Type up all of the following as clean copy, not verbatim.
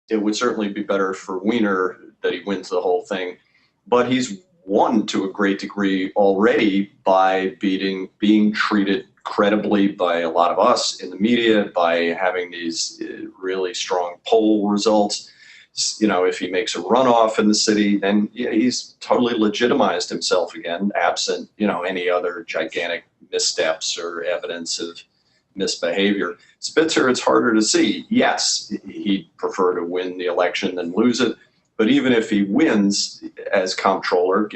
it would certainly be better for Weiner that he wins the whole thing. But he's won to a great degree already by being treated credibly by a lot of us in the media, by having these really strong poll results. If he makes a runoff in the city, then he's totally legitimized himself again, absent, any other gigantic missteps or evidence of misbehavior. Spitzer, it's harder to see. Yes, he'd prefer to win the election than lose it. But even if he wins as comptroller,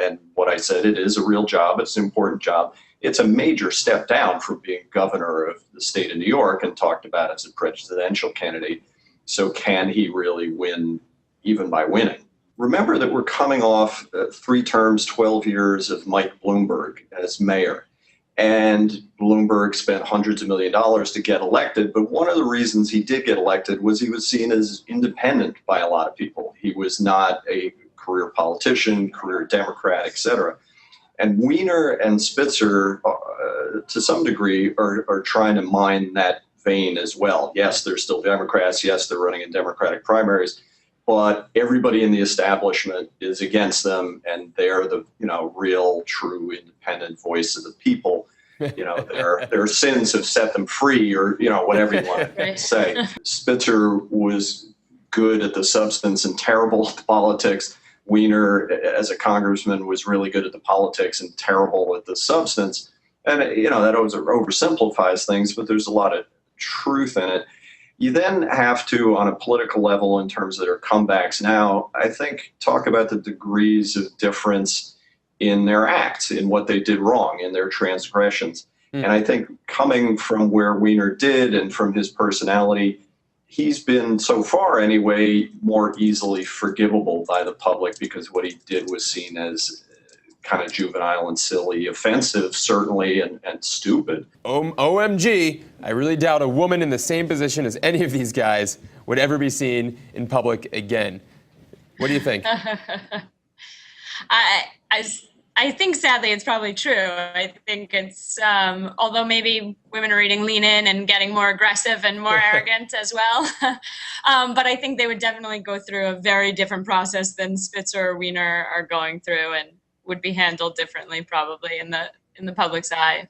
and what I said, it is a real job, it's an important job, it's a major step down from being governor of the state of New York and talked about as a presidential candidate. So can he really win even by winning? Remember that we're coming off 3 terms, 12 years of Mike Bloomberg as mayor. And Bloomberg spent hundreds of millions of dollars to get elected. But one of the reasons he did get elected was he was seen as independent by a lot of people. He was not a career politician, career Democrat, et cetera. And Weiner and Spitzer, to some degree, are trying to mine that vein as well. Yes, they're still Democrats. Yes, they're running in Democratic primaries. But everybody in the establishment is against them, and they're the real, true, independent voice of the people. Their sins have set them free, or whatever you want to say. Spitzer was good at the substance and terrible at the politics. Weiner, as a congressman, was really good at the politics and terrible at the substance. And that always oversimplifies things, but there's a lot of truth in it. You then have to, on a political level, in terms of their comebacks now, I think, talk about the degrees of difference in their acts, in what they did wrong, in their transgressions. And I think coming from where Weiner did and from his personality, he's been, so far anyway, more easily forgivable by the public because what he did was seen as kind of juvenile and silly, offensive, certainly, and stupid. OMG, I really doubt a woman in the same position as any of these guys would ever be seen in public again. What do you think? I think, sadly, it's probably true. I think it's, although maybe women are reading Lean In and getting more aggressive and more arrogant as well. But I think they would definitely go through a very different process than Spitzer or Weiner are going through, and would be handled differently probably in the public's eye.